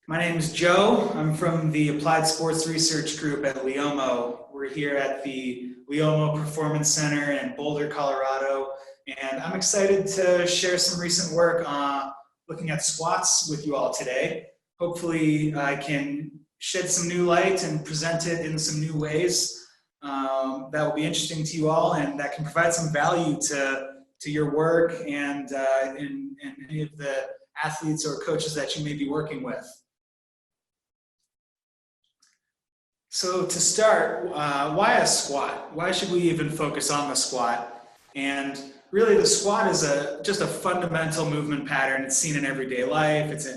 My name is Joe. I'm from the Applied Sports Research Group at Leomo. We're here at the Leomo Performance Center in Boulder, Colorado, and I'm excited to share some recent work looking at squats with you all today. Hopefully I can shed some new light and present it in some new ways that will be interesting to you all and that can provide some value to your work and in any of the athletes or coaches that you may be working with. So to start, why a squat? Why should we even focus on the squat? And really the squat is just a fundamental movement pattern. It's seen in everyday life, it's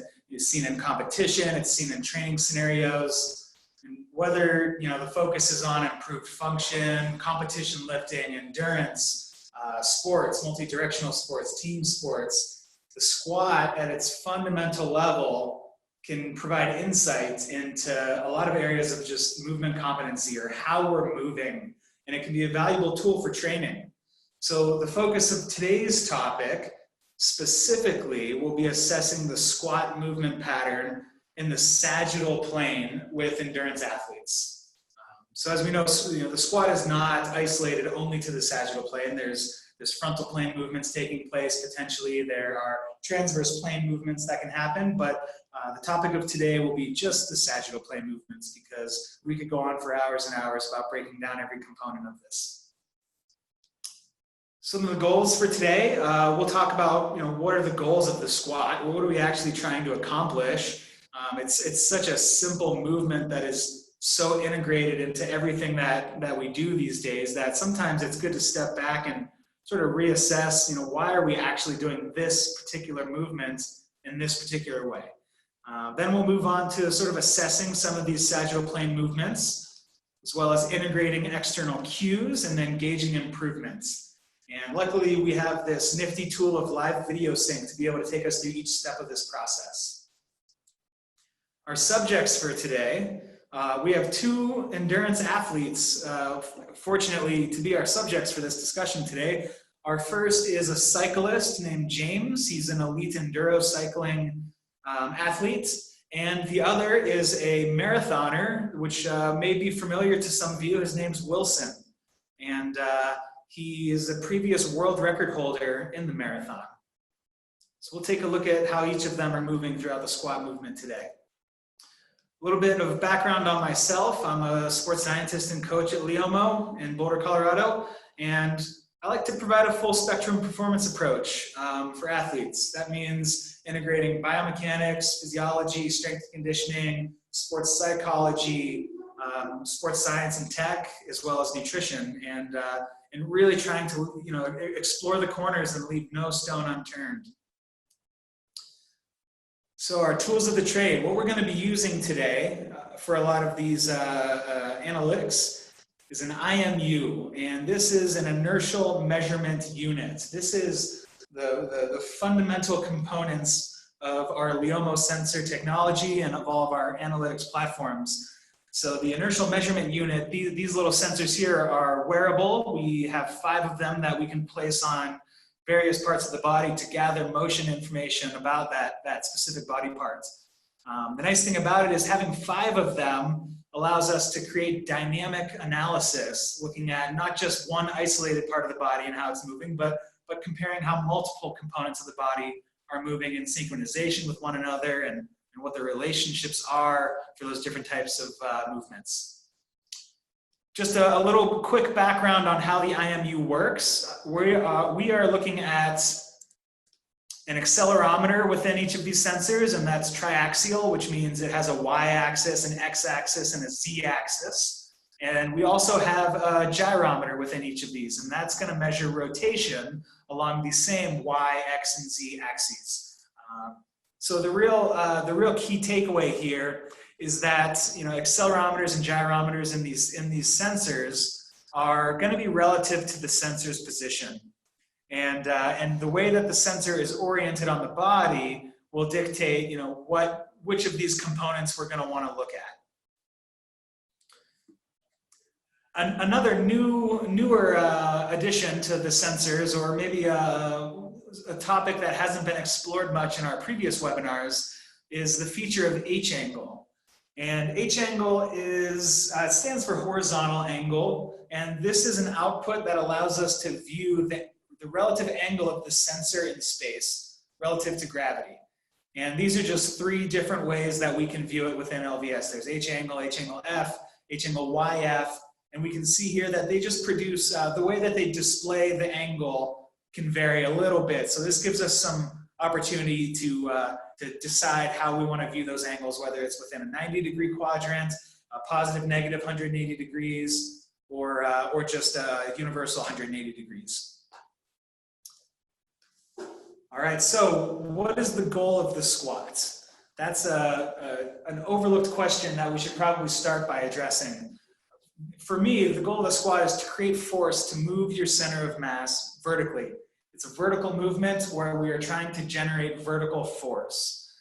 seen in competition, it's seen in training scenarios. And whether the focus is on improved function, competition lifting, endurance, sports, multi-directional sports, team sports, the squat at its fundamental level can provide insight into a lot of areas of just movement competency or how we're moving, and it can be a valuable tool for training. So the focus of today's topic specifically will be assessing the squat movement pattern in the sagittal plane with endurance athletes. So as we know, the squat is not isolated only to the sagittal plane. There's frontal plane movements taking place potentially. There are transverse plane movements that can happen, but the topic of today will be just the sagittal plane movements because we could go on for hours and hours about breaking down every component of this. Some of the goals for today, we'll talk about what are the goals of the squat? What are we actually trying to accomplish? It's such a simple movement that is so integrated into everything that we do these days that sometimes it's good to step back and sort of reassess, why are we actually doing this particular movement in this particular way? Then we'll move on to sort of assessing some of these sagittal plane movements, as well as integrating external cues and then gauging improvements. And luckily, we have this nifty tool of live video sync to be able to take us through each step of this process. Our subjects for today, we have two endurance athletes, fortunately, to be our subjects for this discussion today. Our first is a cyclist named James. He's an elite enduro cycling athlete, and the other is a marathoner, which may be familiar to some of you. His name's Wilson, and he is a previous world record holder in the marathon. So we'll take a look at how each of them are moving throughout the squat movement today. A little bit of background on myself. I'm a sports scientist and coach at Leomo in Boulder, Colorado, and I like to provide a full spectrum performance approach for athletes. That means integrating biomechanics, physiology, strength and conditioning, sports psychology, sports science and tech, as well as nutrition, and really trying to explore the corners and leave no stone unturned. So our tools of the trade, what we're going to be using today for a lot of these analytics is an IMU, and this is an inertial measurement unit. This is the fundamental components of our Leomo sensor technology and of all of our analytics platforms. So the inertial measurement unit, these little sensors here are wearable. We have 5 of them that we can place on various parts of the body to gather motion information about that specific body part. The nice thing about it is having 5 of them allows us to create dynamic analysis, looking at not just one isolated part of the body and how it's moving, but comparing how multiple components of the body are moving in synchronization with one another and what the relationships are for those different types of movements. Just a little quick background on how the IMU works. We are looking at an accelerometer within each of these sensors, and that's triaxial, which means it has a y-axis, an x-axis, and a z-axis. And we also have a gyrometer within each of these, and that's going to measure rotation along the same y, x, and z axes. So the real key takeaway here is that accelerometers and gyrometers in these sensors are going to be relative to the sensor's position. And the way that the sensor is oriented on the body will dictate, which of these components we're going to want to look at. Another newer addition to the sensors, or maybe a topic that hasn't been explored much in our previous webinars, is the feature of H angle. And H angle is, stands for horizontal angle, and this is an output that allows us to view the relative angle of the sensor in space relative to gravity. And these are just three different ways that we can view it within LVS. There's H angle F, H angle YF, and we can see here that they just produce, the way that they display the angle can vary a little bit. So this gives us some opportunity to decide how we want to view those angles, whether it's within a 90-degree quadrant, a positive, negative 180 degrees, or just a universal 180 degrees. All right, so what is the goal of the squat? That's an overlooked question that we should probably start by addressing. For me, the goal of the squat is to create force to move your center of mass vertically. It's a vertical movement where we are trying to generate vertical force.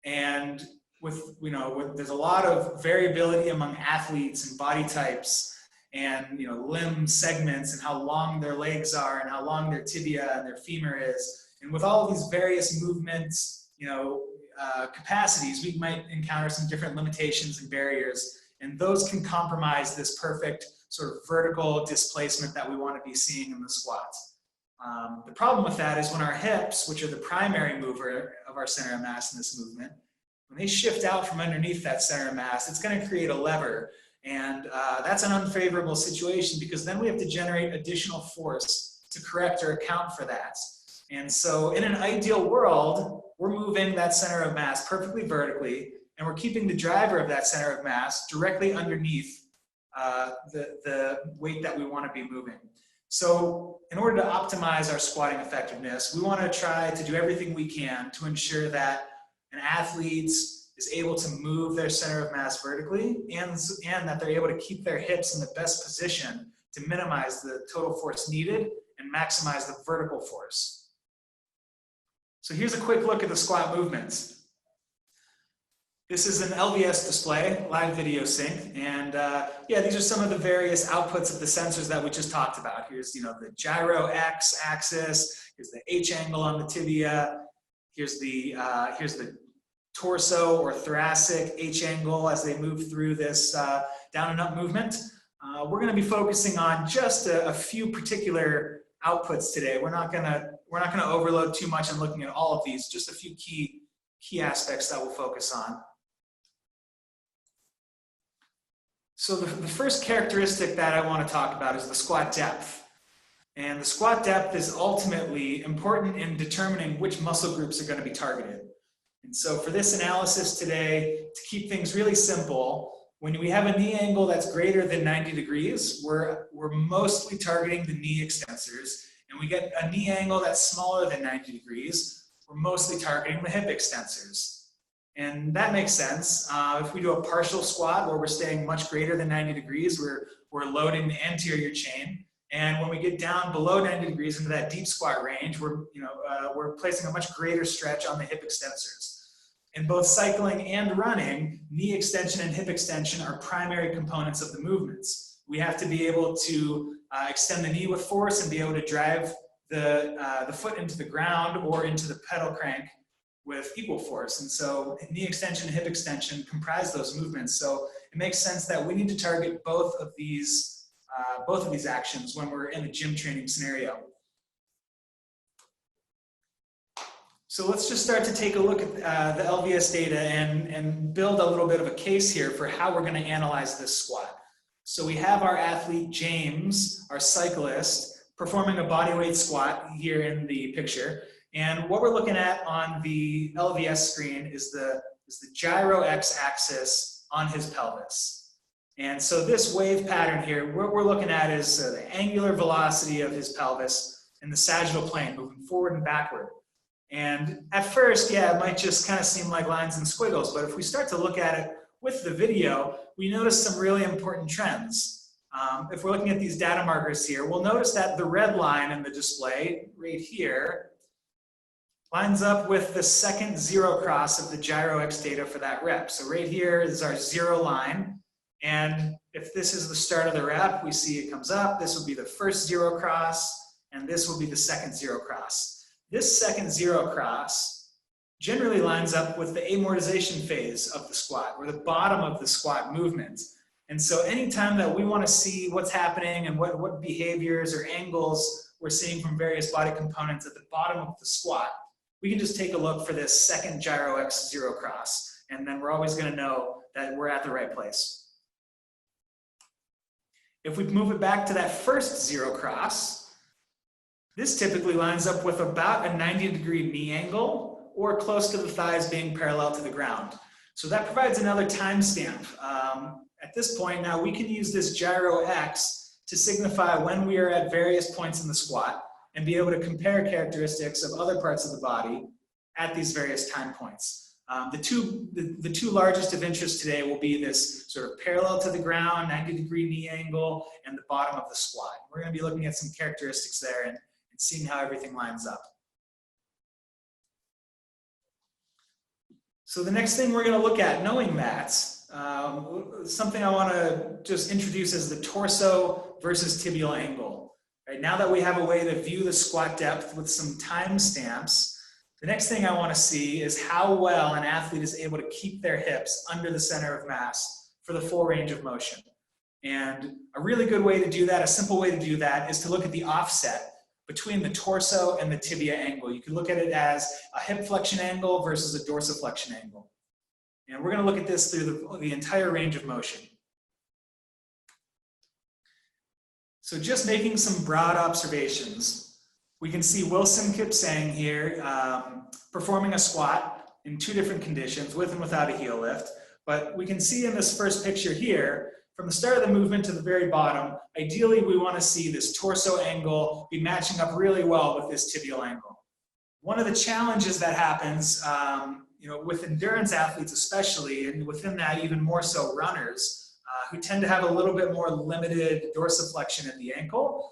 And there's a lot of variability among athletes and body types and limb segments and how long their legs are and how long their tibia and their femur is. And with all of these various movements, capacities, we might encounter some different limitations and barriers, and those can compromise this perfect sort of vertical displacement that we want to be seeing in the squats. The problem with that is when our hips, which are the primary mover of our center of mass in this movement, when they shift out from underneath that center of mass, it's going to create a lever, and that's an unfavorable situation because then we have to generate additional force to correct or account for that. And so in an ideal world, we're moving that center of mass perfectly vertically, and we're keeping the driver of that center of mass directly underneath the weight that we want to be moving. So in order to optimize our squatting effectiveness, we want to try to do everything we can to ensure that an athlete is able to move their center of mass vertically and that they're able to keep their hips in the best position to minimize the total force needed and maximize the vertical force. So here's a quick look at the squat movements. This is an LVS display, live video sync, and yeah, these are some of the various outputs of the sensors that we just talked about. Here's the gyro X axis, here's the H angle on the tibia, here's the torso or thoracic H angle as they move through this down and up movement. We're going to be focusing on just a few particular outputs today. We're not going to overload too much on looking at all of these, just a few key aspects that we'll focus on. So the first characteristic that I want to talk about is the squat depth. And the squat depth is ultimately important in determining which muscle groups are going to be targeted. And so for this analysis today, to keep things really simple, when we have a knee angle that's greater than 90 degrees, we're mostly targeting the knee extensors. And we get a knee angle that's smaller than 90 degrees, we're mostly targeting the hip extensors. And that makes sense. If we do a partial squat where we're staying much greater than 90 degrees, we're loading the anterior chain. And when we get down below 90 degrees into that deep squat range, we're placing a much greater stretch on the hip extensors. In both cycling and running, knee extension and hip extension are primary components of the movements. We have to be able to extend the knee with force and be able to drive the foot into the ground or into the pedal crank with equal force. And so knee extension and hip extension comprise those movements. So it makes sense that we need to target both of these actions when we're in a gym training scenario. So let's just start to take a look at the LVS data and build a little bit of a case here for how we're going to analyze this squat. So we have our athlete James, our cyclist, performing a bodyweight squat here in the picture. And what we're looking at on the LVS screen is the gyro X axis on his pelvis. And so this wave pattern here, what we're looking at is the angular velocity of his pelvis in the sagittal plane, moving forward and backward. And at first, yeah, it might just kind of seem like lines and squiggles, but if we start to look at it with the video, we notice some really important trends. If we're looking at these data markers here, we'll notice that the red line in the display right here lines up with the second zero cross of the gyro X data for that rep. So right here is our zero line. And if this is the start of the rep, we see it comes up. This will be the first zero cross, and this will be the second zero cross. This second zero cross generally lines up with the amortization phase of the squat, or the bottom of the squat movement. And so anytime that we want to see what's happening and what behaviors or angles we're seeing from various body components at the bottom of the squat, we can just take a look for this second gyro X zero cross, and then we're always going to know that we're at the right place. If we move it back to that first zero cross, this typically lines up with about a 90-degree knee angle or close to the thighs being parallel to the ground. So that provides another timestamp. At this point now, we can use this gyro X to signify when we are at various points in the squat and be able to compare characteristics of other parts of the body at these various time points. The two largest of interest today will be this sort of parallel to the ground, 90-degree knee angle, and the bottom of the squat. We're going to be looking at some characteristics there and seeing how everything lines up. So the next thing we're going to look at, knowing that, something I want to just introduce is the torso versus tibial angle. Right, now that we have a way to view the squat depth with some time stamps, the next thing I want to see is how well an athlete is able to keep their hips under the center of mass for the full range of motion. And a really good way to do that, a simple way to do that, is to look at the offset between the torso and the tibia angle. You can look at it as a hip flexion angle versus a dorsiflexion angle. And we're going to look at this through the entire range of motion. So just making some broad observations, we can see Wilson Kipsang here performing a squat in two different conditions, with and without a heel lift. But we can see in this first picture here, from the start of the movement to the very bottom, ideally we want to see this torso angle be matching up really well with this tibial angle. One of the challenges that happens with endurance athletes especially, and within that even more so runners, who tend to have a little bit more limited dorsiflexion at the ankle,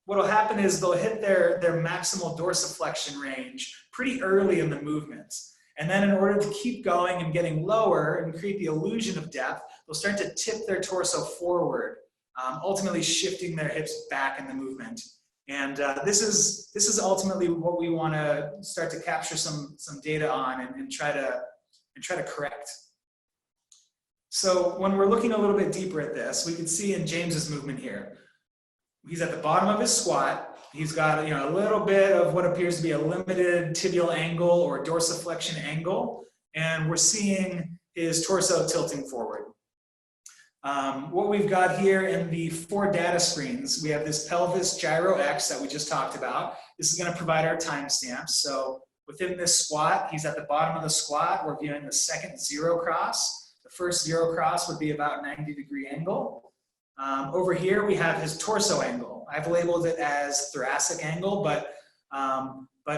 what will happen is they'll hit their maximal dorsiflexion range pretty early in the movement. And then in order to keep going and getting lower and create the illusion of depth, they'll start to tip their torso forward, ultimately shifting their hips back in the movement. And this is ultimately what we want to start to capture some data on and try to correct. So when we're looking a little bit deeper at this, we can see in James's movement here, he's at the bottom of his squat. He's got a little bit of what appears to be a limited tibial angle or dorsiflexion angle, and we're seeing his torso tilting forward. What we've got here in the 4 data screens, we have this pelvis gyro X that we just talked about. This is going to provide our timestamps. So within this squat, he's at the bottom of the squat. We're viewing the second zero cross. The first zero cross would be about 90-degree angle. Over here, we have his torso angle. I've labeled it as thoracic angle, but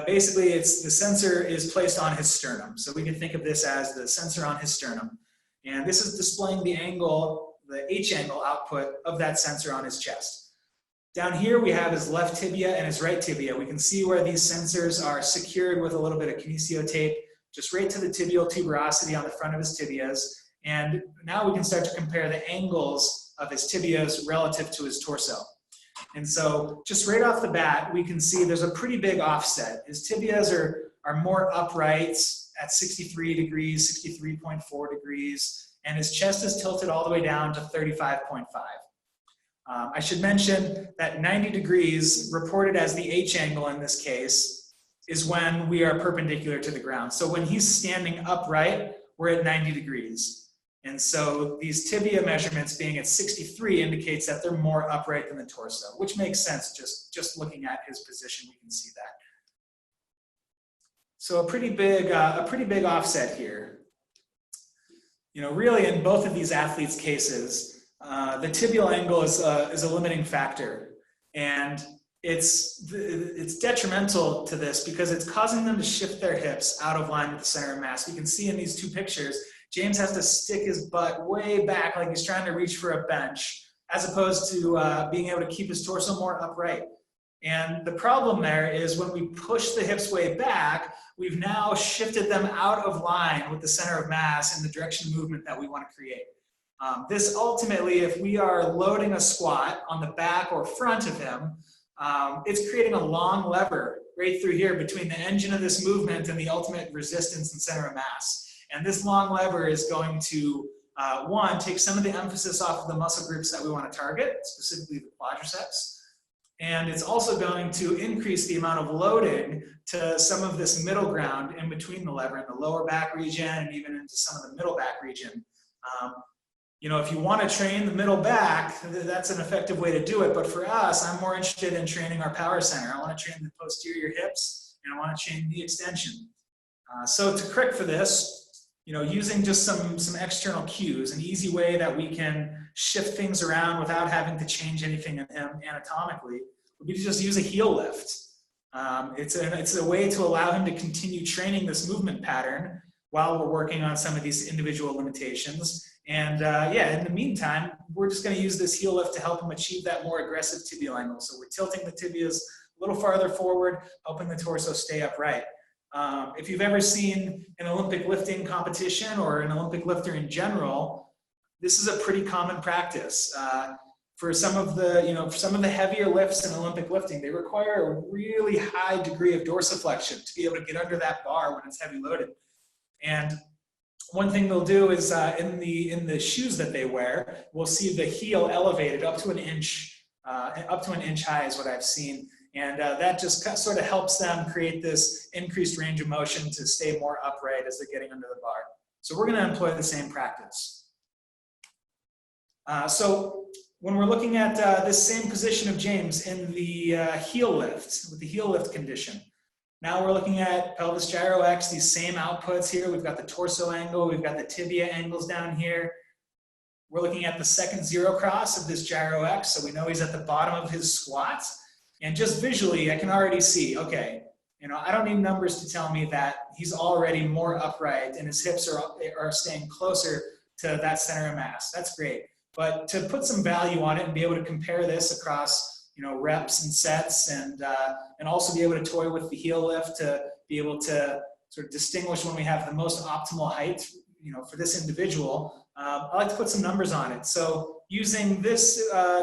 basically the sensor is placed on his sternum. So we can think of this as the sensor on his sternum. And this is displaying the angle, the H angle output of that sensor on his chest. Down here, we have his left tibia and his right tibia. We can see where these sensors are secured with a little bit of kinesio tape, just right to the tibial tuberosity on the front of his tibias. And now we can start to compare the angles of his tibias relative to his torso. And so just right off the bat, we can see there's a pretty big offset. His tibias are more upright at 63 degrees, 63.4 degrees, and his chest is tilted all the way down to 35.5. I should mention that 90 degrees, reported as the H angle in this case, is when we are perpendicular to the ground. So when he's standing upright, we're at 90 degrees. And so these tibia measurements being at 63 indicates that they're more upright than the torso, which makes sense just looking at his position, we can see that. So a pretty big offset here. Really in both of these athletes' cases, the tibial angle is a limiting factor, and it's detrimental to this because it's causing them to shift their hips out of line with the center of mass. We can see in these 2 pictures, James has to stick his butt way back like he's trying to reach for a bench, as opposed to being able to keep his torso more upright. And the problem there is when we push the hips way back, we've now shifted them out of line with the center of mass in the direction of movement that we want to create. This ultimately, if we are loading a squat on the back or front of him, it's creating a long lever right through here between the engine of this movement and the ultimate resistance and center of mass. And this long lever is going to, one, take some of the emphasis off of the muscle groups that we want to target, specifically the quadriceps. And it's also going to increase the amount of loading to some of this middle ground in between the lever in the lower back region and even into some of the middle back region. You know, if you want to train the middle back, that's an effective way to do it. But for us, I'm more interested in training our power center. I want to train the posterior hips, and I want to train the extension. So to correct for this, you know, using just some external cues, an easy way that we can shift things around without having to change anything in him anatomically would be to just use a heel lift. It's a way to allow him to continue training this movement pattern while we're working on some of these individual limitations. And yeah, in the meantime, we're just going to use this heel lift to help him achieve that more aggressive tibial angle. So we're tilting the tibias a little farther forward, helping the torso stay upright. If you've ever seen an Olympic lifting competition or an Olympic lifter in general, this is a pretty common practice. For some of the, you know, some of the heavier lifts in Olympic lifting, they require a really high degree of dorsiflexion to be able to get under that bar when it's heavy loaded. And one thing they'll do is in the shoes that they wear, we'll see the heel elevated up to an inch high is what I've seen. And that just sort of helps them create this increased range of motion to stay more upright as they're getting under the bar. So we're going to employ the same practice. So when we're looking at this same position of James in the heel lift, with the heel lift condition, now we're looking at pelvis gyro X, these same outputs here. We've got the torso angle, we've got the tibia angles down here. We're looking at the second zero cross of this gyro X, so we know he's at the bottom of his squat. And just visually, I can already see, okay, you know, I don't need numbers to tell me that he's already more upright and his hips are staying closer to that center of mass. That's great. But to put some value on it and be able to compare this across, you know, reps and sets, and also be able to toy with the heel lift to be able to sort of distinguish when we have the most optimal height, you know, for this individual. I like to put some numbers on it. So using this,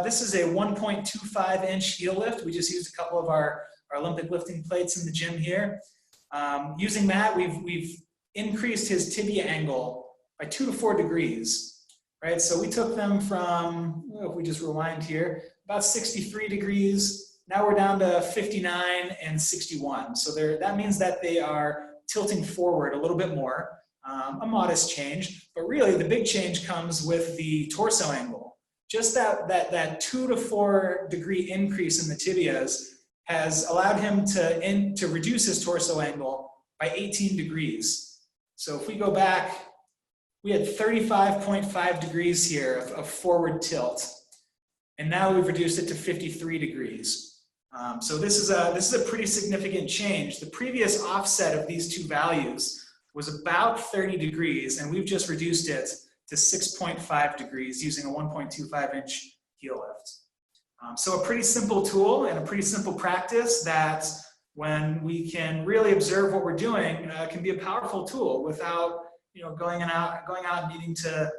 this is a 1.25 inch heel lift. We just used a couple of our Olympic lifting plates in the gym here. Using that, we've increased his tibia angle by 2 to 4 degrees, right? So we took them from, if we just rewind here, about 63 degrees. Now we're down to 59 and 61. So that means that they are tilting forward a little bit more, a modest change, but really the big change comes with the torso angle. Just that 2 to 4 degree increase in the tibias has allowed him to reduce his torso angle by 18 degrees. So if we go back, we had 35.5 degrees here of forward tilt. And now we've reduced it to 53 degrees. So this is a pretty significant change. The previous offset of these two values was about 30 degrees, and we've just reduced it to 6.5 degrees using a 1.25 inch heel lift. So a pretty simple tool and a pretty simple practice that, when we can really observe what we're doing, can be a powerful tool without, you know, going out and needing to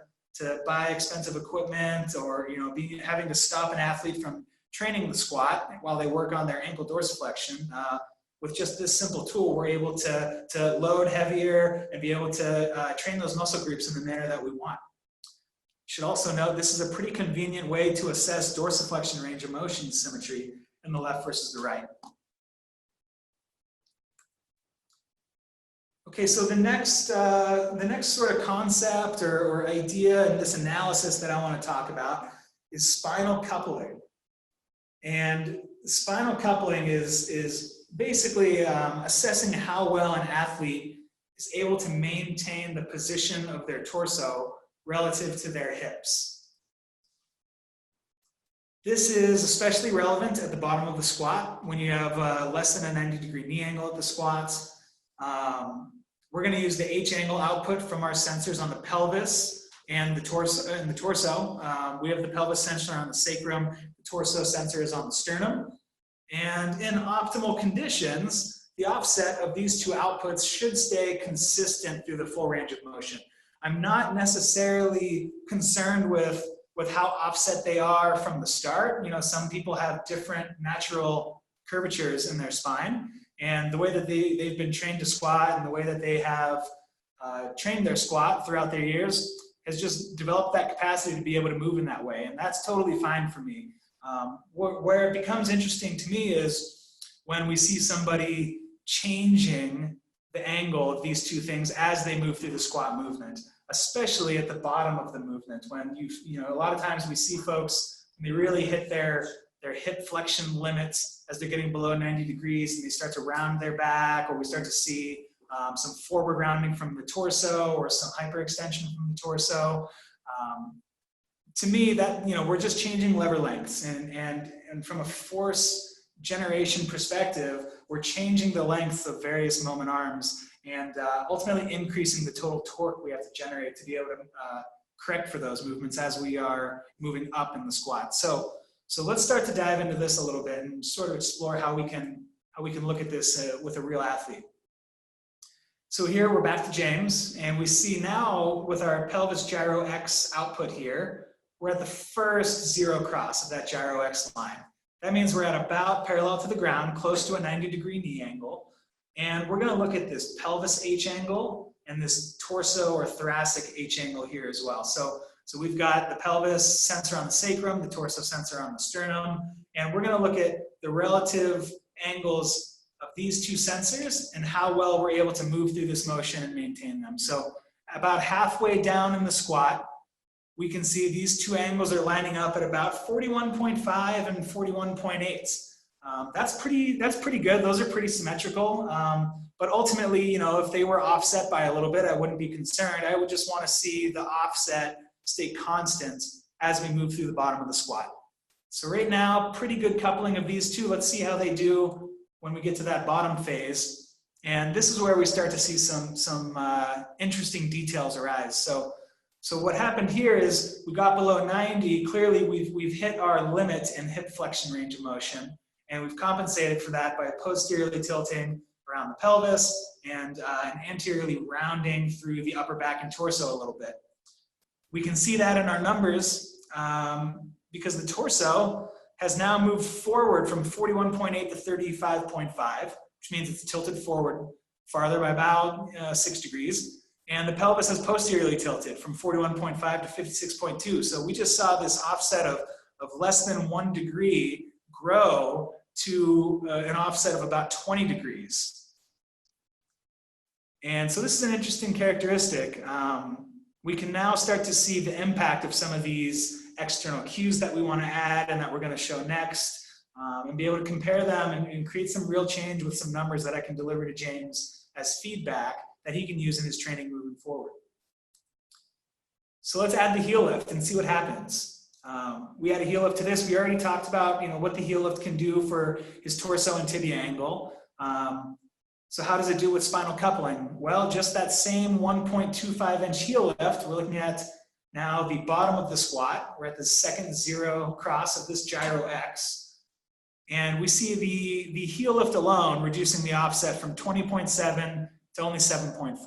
buy expensive equipment, or, you know, having to stop an athlete from training the squat while they work on their ankle dorsiflexion. With just this simple tool, we're able to load heavier and be able to train those muscle groups in the manner that we want. You should also note this is a pretty convenient way to assess dorsiflexion range of motion symmetry in the left versus the right. Okay, so the next sort of concept or idea in this analysis that I want to talk about is spinal coupling. And spinal coupling is basically assessing how well an athlete is able to maintain the position of their torso relative to their hips. This is especially relevant at the bottom of the squat when you have less than a 90-degree knee angle at the squats. We're going to use the H angle output from our sensors on the pelvis and the torso. We have the pelvis sensor on the sacrum. The torso sensor is on the sternum. And in optimal conditions, the offset of these two outputs should stay consistent through the full range of motion. I'm not necessarily concerned with how offset they are from the start. You know, some people have different natural curvatures in their spine. And the way that they've been trained to squat and the way that they have trained their squat throughout their years has just developed that capacity to be able to move in that way. And that's totally fine for me. Where it becomes interesting to me is when we see somebody changing the angle of these two things as they move through the squat movement, especially at the bottom of the movement. When a lot of times we see folks, when they really hit their hip flexion limits as they're getting below 90 degrees and they start to round their back, or we start to see some forward rounding from the torso or some hyperextension from the torso. To me, that we're just changing lever lengths, and from a force generation perspective, we're changing the length of various moment arms and ultimately increasing the total torque we have to generate to be able to correct for those movements as we are moving up in the squat. So let's start to dive into this a little bit and sort of explore how we can look at this with a real athlete. So here we're back to James, and we see now with our pelvis gyro X output here, we're at the first zero cross of that gyro X line. That means we're at about parallel to the ground, close to a 90-degree knee angle. And we're going to look at this pelvis H angle and this torso or thoracic H angle here as well. So we've got the pelvis sensor on the sacrum, the torso sensor on the sternum, and we're going to look at the relative angles of these two sensors and how well we're able to move through this motion and maintain them. So about halfway down in the squat, we can see these two angles are lining up at about 41.5 and 41.8. That's pretty good. Those are pretty symmetrical. But ultimately, if they were offset by a little bit, I wouldn't be concerned. I would just want to see the offset stay constant as we move through the bottom of the squat. So right now, pretty good coupling of these two. Let's see how they do when we get to that bottom phase. And this is where we start to see some interesting details arise. So what happened here is we got below 90. Clearly, we've hit our limit in hip flexion range of motion, and we've compensated for that by posteriorly tilting around the pelvis and anteriorly rounding through the upper back and torso a little bit. We can see that in our numbers because the torso has now moved forward from 41.8 to 35.5, which means it's tilted forward farther by about 6 degrees. And the pelvis has posteriorly tilted from 41.5 to 56.2. So we just saw this offset of less than 1 degree grow to an offset of about 20 degrees. And so this is an interesting characteristic. We can now start to see the impact of some of these external cues that we want to add and that we're going to show next, and be able to compare them and create some real change with some numbers that I can deliver to James as feedback that he can use in his training moving forward. So let's add the heel lift and see what happens. We add a heel lift to this. We already talked about what the heel lift can do for his torso and tibia angle. So how does it do with spinal coupling? Well, just that same 1.25-inch heel lift. We're looking at now the bottom of the squat. We're at the second zero cross of this gyro X. And we see the heel lift alone reducing the offset from 20.7 to only 7.4.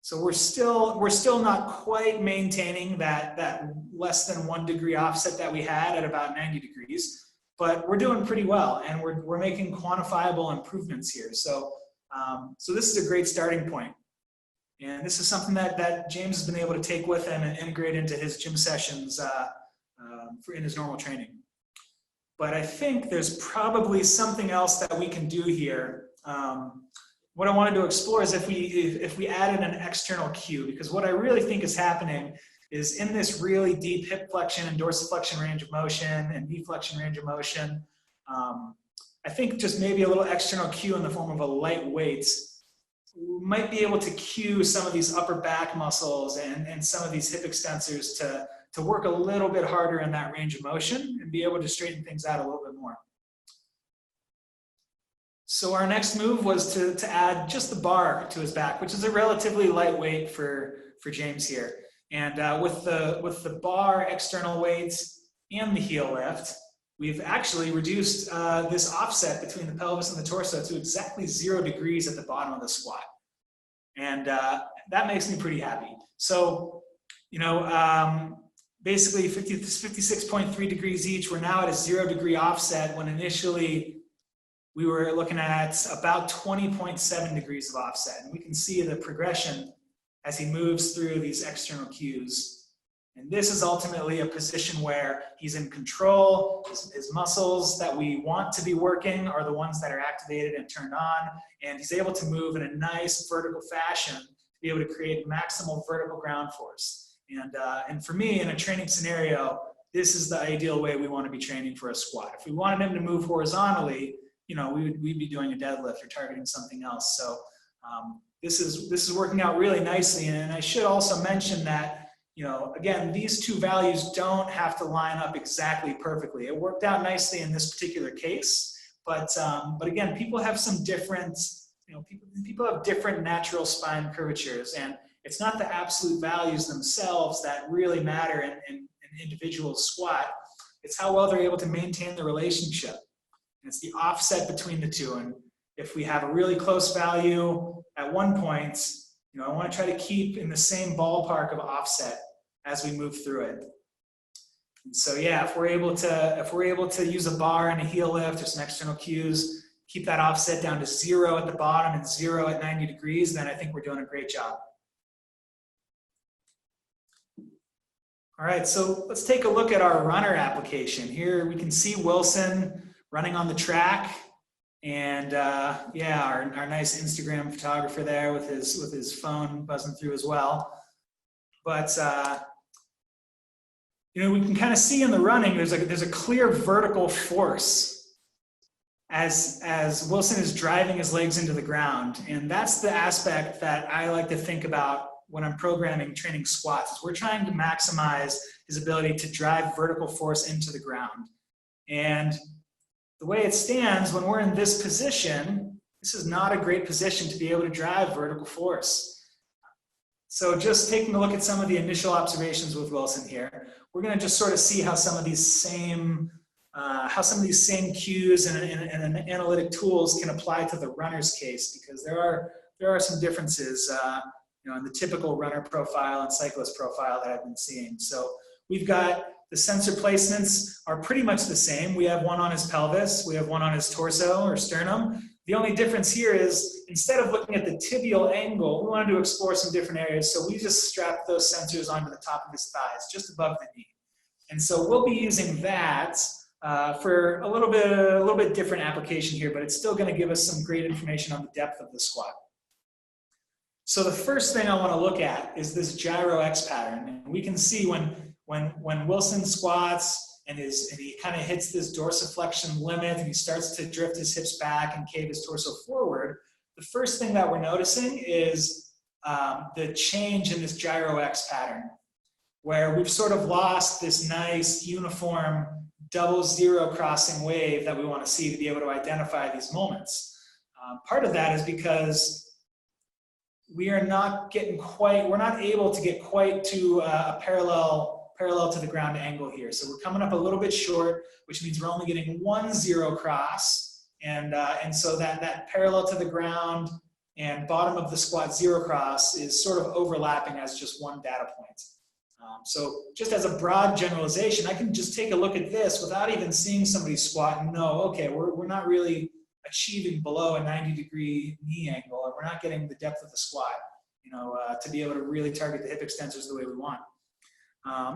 So we're still not quite maintaining that less than 1 degree offset that we had at about 90 degrees, but we're doing pretty well, and we're making quantifiable improvements here. So this is a great starting point. And this is something that James has been able to take with him and integrate into his gym sessions in his normal training. But I think there's probably something else that we can do here. What I wanted to explore is if we added an external cue, because what I really think is happening is in this really deep hip flexion and dorsiflexion range of motion and knee flexion range of motion, I think just maybe a little external cue in the form of a light weight might be able to cue some of these upper back muscles and some of these hip extensors to work a little bit harder in that range of motion and be able to straighten things out a little bit more. So our next move was to add just the bar to his back, which is a relatively lightweight for James here. And with the bar external weights and the heel lift, we've actually reduced this offset between the pelvis and the torso to exactly 0 degrees at the bottom of the squat. And that makes me pretty happy. So, basically 56.3 degrees each, we're now at a 0 degree offset when initially we were looking at about 20.7 degrees of offset. And we can see the progression as he moves through these external cues. And this is ultimately a position where he's in control. His muscles that we want to be working are the ones that are activated and turned on. And he's able to move in a nice vertical fashion to be able to create maximal vertical ground force. And for me, in a training scenario, this is the ideal way we want to be training for a squat. If we wanted him to move horizontally, you know, we'd be doing a deadlift or targeting something else. So this is working out really nicely. And I should also mention that, you know, again, these two values don't have to line up exactly perfectly. It worked out nicely in this particular case, but again, people have some different, you know, people have different natural spine curvatures, and it's not the absolute values themselves that really matter in an individual's squat. It's how well they're able to maintain the relationship. And it's the offset between the two. And if we have a really close value at one point, you know, I want to try to keep in the same ballpark of offset as we move through it. And so, yeah, if we're able to use a bar and a heel lift or some external cues, keep that offset down to 0 at the bottom and 0 at 90 degrees, then I think we're doing a great job. All right, so let's take a look at our runner application. Here we can see Wilson running on the track. And yeah, our nice Instagram photographer there with his phone buzzing through as well. But you know, we can kind of see in the running there's a clear vertical force as Wilson is driving his legs into the ground, and that's the aspect that I like to think about when I'm programming training squats. Is we're trying to maximize his ability to drive vertical force into the ground. And the way it stands, when we're in this position, this is not a great position to be able to drive vertical force. So just taking a look at some of the initial observations with Wilson here, we're going to just sort of see how some of these same cues and analytic tools can apply to the runner's case, because there are some differences, you know, in the typical runner profile and cyclist profile that I've been seeing. So we've got the sensor placements are pretty much the same. We have one on his pelvis, we have one on his torso or sternum. The only difference here is, instead of looking at the tibial angle, we wanted to explore some different areas, so we just strapped those sensors onto the top of his thighs, just above the knee. And so we'll be using that for a little bit different application here, but it's still going to give us some great information on the depth of the squat. So the first thing I want to look at is this gyro X pattern. And we can see when Wilson squats and he kind of hits this dorsiflexion limit and he starts to drift his hips back and cave his torso forward, the first thing that we're noticing is the change in this gyro X pattern, where we've sort of lost this nice uniform double zero crossing wave that we want to see to be able to identify these moments. Part of that is because we're not able to get quite to a parallel to the ground angle here. So we're coming up a little bit short, which means we're only getting one zero cross. And so that parallel to the ground and bottom of the squat zero cross is sort of overlapping as just one data point. So just as a broad generalization, I can just take a look at this without even seeing somebody squat and know, okay, we're not really achieving below a 90-degree knee angle, or we're not getting the depth of the squat, you know, to be able to really target the hip extensors the way we want.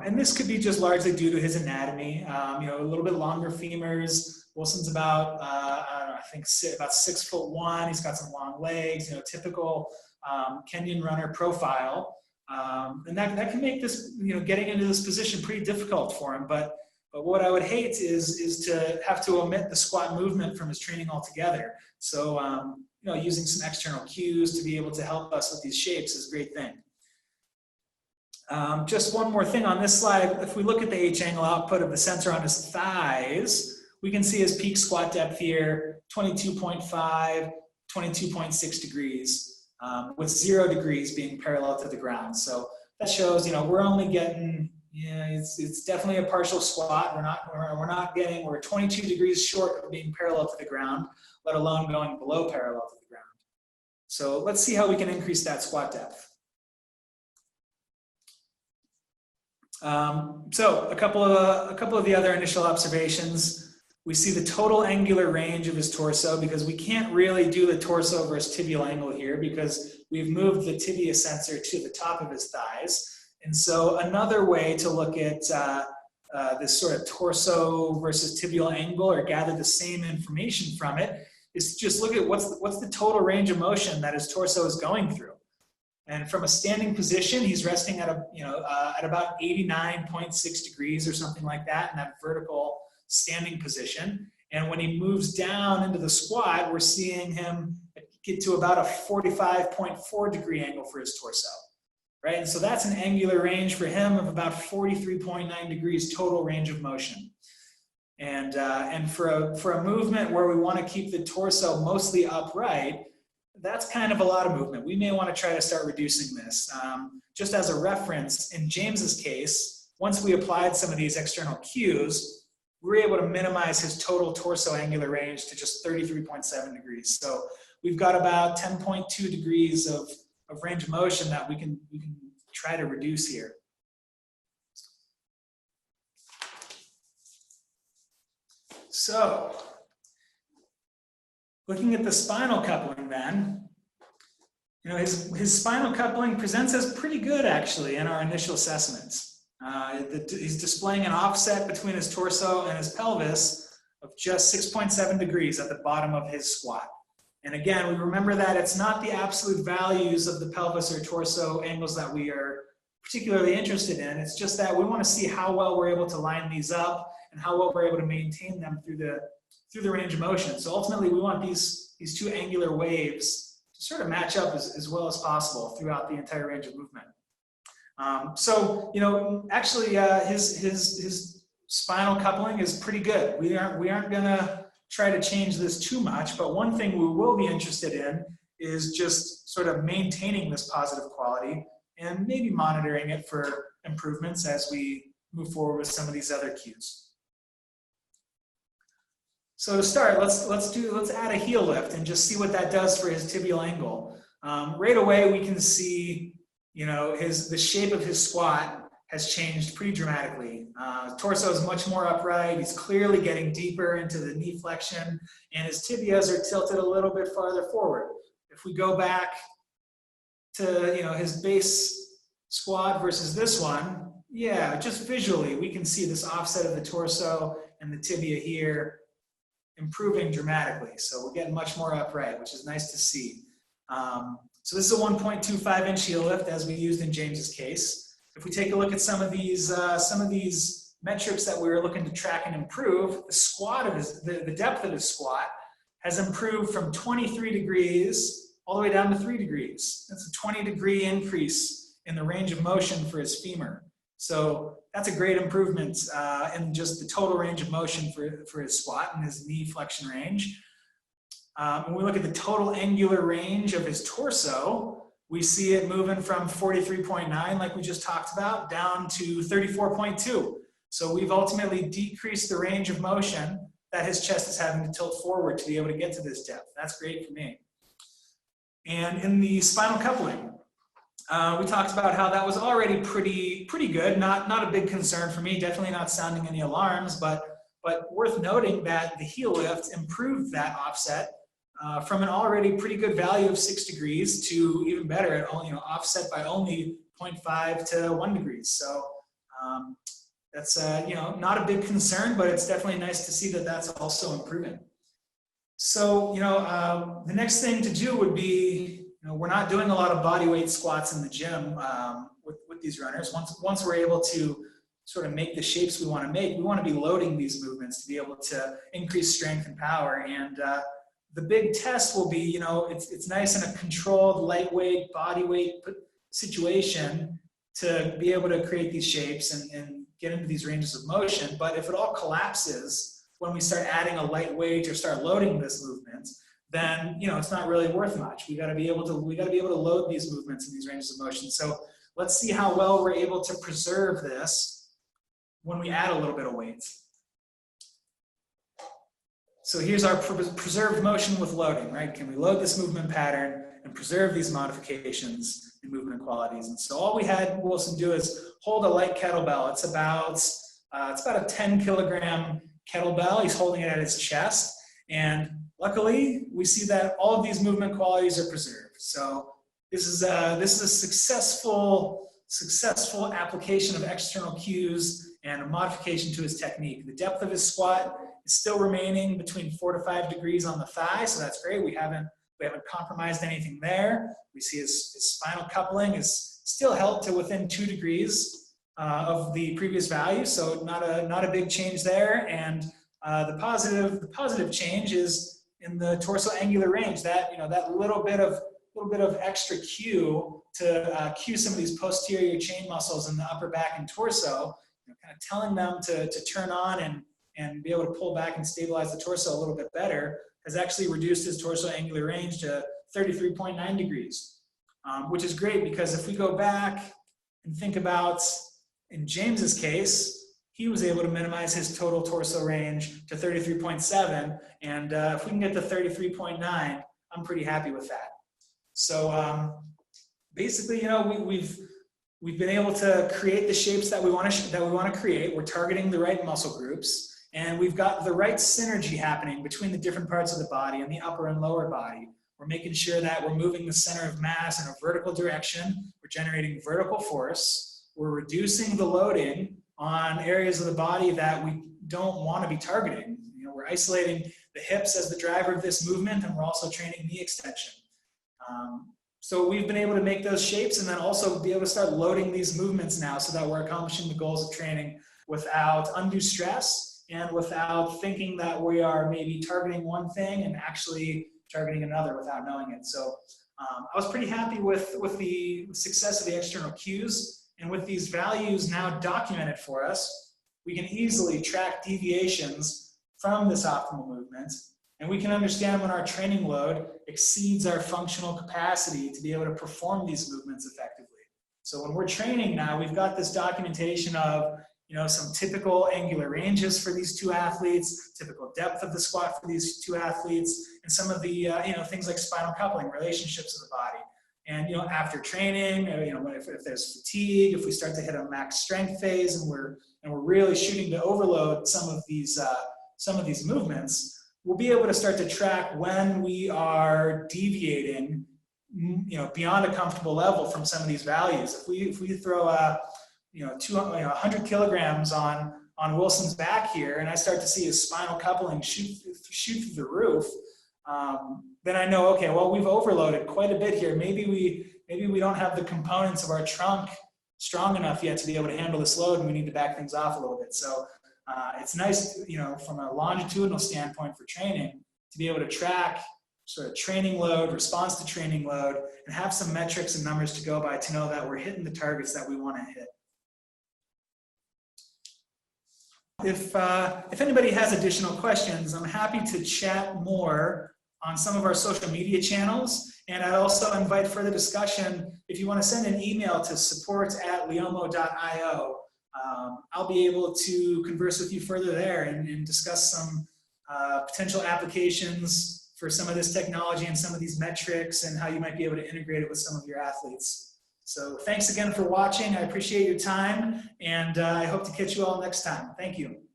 And this could be just largely due to his anatomy. You know, a little bit longer femurs. Wilson's about, I don't know, I think about 6'1". He's got some long legs, you know, typical Kenyan runner profile. And that can make this, you know, getting into this position pretty difficult for him. But what I would hate is to have to omit the squat movement from his training altogether. So, you know, using some external cues to be able to help us with these shapes is a great thing. Just one more thing on this slide. If we look at the H angle output of the sensor on his thighs, we can see his peak squat depth here, 22.5, 22.6 degrees, with 0 degrees being parallel to the ground. So that shows, you know, we're only getting, yeah, it's definitely a partial squat. We're 22 degrees short of being parallel to the ground, let alone going below parallel to the ground. So let's see how we can increase that squat depth. So a couple of the other initial observations. We see the total angular range of his torso, because we can't really do the torso versus tibial angle here because we've moved the tibia sensor to the top of his thighs. And so another way to look at this sort of torso versus tibial angle, or gather the same information from it, is just look at what's the total range of motion that his torso is going through. And from a standing position, he's resting at at about 89.6 degrees or something like that in that vertical standing position. And when he moves down into the squat, we're seeing him get to about a 45.4 degree angle for his torso, right? And so that's an angular range for him of about 43.9 degrees total range of motion. And for a movement where we want to keep the torso mostly upright, that's kind of a lot of movement. We may want to try to start reducing this. Just as a reference, in James's case, once we applied some of these external cues, we were able to minimize his total torso angular range to just 33.7 degrees. So we've got about 10.2 degrees of range of motion that we can try to reduce here. So, looking at the spinal coupling then, his spinal coupling presents as pretty good actually in our initial assessments. He's displaying an offset between his torso and his pelvis of just 6.7 degrees at the bottom of his squat. And again, we remember that it's not the absolute values of the pelvis or torso angles that we are particularly interested in. It's just that we want to see how well we're able to line these up and how well we're able to maintain them through the range of motion. So ultimately, we want these two angular waves to sort of match up as well as possible throughout the entire range of movement. Actually, his spinal coupling is pretty good. We aren't gonna try to change this too much, but one thing we will be interested in is just sort of maintaining this positive quality and maybe monitoring it for improvements as we move forward with some of these other cues. So to start, let's add a heel lift and just see what that does for his tibial angle. Right away, we can see the shape of his squat has changed pretty dramatically. Torso is much more upright. He's clearly getting deeper into the knee flexion, and his tibias are tilted a little bit farther forward. If we go back to his base squat versus this one, yeah, just visually we can see this offset of the torso and the tibia here improving dramatically. So we're getting much more upright, which is nice to see. So this is a 1.25 inch heel lift as we used in James's case. If we take a look at some of these metrics that we were looking to track and improve, the squat of the depth of his squat has improved from 23 degrees all the way down to 3 degrees. That's a 20 degree increase in the range of motion for his femur. So that's a great improvement in just the total range of motion for his squat and his knee flexion range. When we look at the total angular range of his torso, we see it moving from 43.9, like we just talked about, down to 34.2. So we've ultimately decreased the range of motion that his chest is having to tilt forward to be able to get to this depth. That's great for me. And in the spinal coupling, we talked about how that was already pretty good. Not a big concern for me, definitely not sounding any alarms, but worth noting that the heel lift improved that offset from an already pretty good value of 6 degrees to even better at offset by only 0.5 to 1 degrees. So that's not a big concern, but it's definitely nice to see that that's also improving. So the next thing to do would be, we're not doing a lot of body weight squats in the gym with these runners. Once we're able to sort of make the shapes we want to make, we want to be loading these movements to be able to increase strength and power. And the big test will be, it's nice in a controlled, lightweight, body weight situation to be able to create these shapes and get into these ranges of motion. But if it all collapses when we start adding a light weight or start loading this movement, then it's not really worth much. We got to be able to load these movements in these ranges of motion. So let's see how well we're able to preserve this when we add a little bit of weight. So here's our preserved motion with loading, right? Can we load this movement pattern and preserve these modifications and movement qualities? And so all we had Wilson do is hold a light kettlebell. It's about a 10 kilogram kettlebell. He's holding it at his chest. And luckily, we see that all of these movement qualities are preserved. So this is a successful application of external cues and a modification to his technique. The depth of his squat is still remaining between 4 to 5 degrees on the thigh, so that's great. We haven't compromised anything there. We see his spinal coupling is still held to within 2 degrees of the previous value, so not a big change there. And the positive change is in the torsal angular range. That that little bit of extra cue to cue some of these posterior chain muscles in the upper back and torso, kind of telling them to turn on and be able to pull back and stabilize the torso a little bit better, has actually reduced his torsal angular range to 33.9 degrees, which is great, because if we go back and think about, in James's case, he was able to minimize his total torso range to 33.7, and if we can get to 33.9, I'm pretty happy with that. So basically, we've been able to create the shapes that we want to create. We're targeting the right muscle groups, and we've got the right synergy happening between the different parts of the body and the upper and lower body. We're making sure that we're moving the center of mass in a vertical direction. We're generating vertical force. We're reducing the loading on areas of the body that we don't want to be targeting. We're isolating the hips as the driver of this movement, and we're also training knee extension. So we've been able to make those shapes and then also be able to start loading these movements now, so that we're accomplishing the goals of training without undue stress and without thinking that we are maybe targeting one thing and actually targeting another without knowing it. So I was pretty happy with the success of the external cues, and with these values now documented for us, we can easily track deviations from this optimal movement. And we can understand when our training load exceeds our functional capacity to be able to perform these movements effectively. So when we're training now, we've got this documentation of some typical angular ranges for these two athletes, typical depth of the squat for these two athletes, and some of the things like spinal coupling, relationships of the body. And after training, if there's fatigue, if we start to hit a max strength phase, and we're really shooting to overload some of these movements, we'll be able to start to track when we are deviating, beyond a comfortable level from some of these values. If we throw 100 kilograms on Wilson's back here, and I start to see his spinal coupling shoot through the roof, then I know, okay, well, we've overloaded quite a bit here. Maybe we don't have the components of our trunk strong enough yet to be able to handle this load, and we need to back things off a little bit. So it's nice, from a longitudinal standpoint for training, to be able to track sort of training load, response to training load, and have some metrics and numbers to go by to know that we're hitting the targets that we want to hit. If anybody has additional questions, I'm happy to chat more on some of our social media channels, and I'd also invite further discussion if you want to send an email to support@leomo.io. I'll be able to converse with you further there and discuss some potential applications for some of this technology and some of these metrics, and how you might be able to integrate it with some of your athletes. So thanks again for watching. I appreciate your time, and I hope to catch you all next time. Thank you.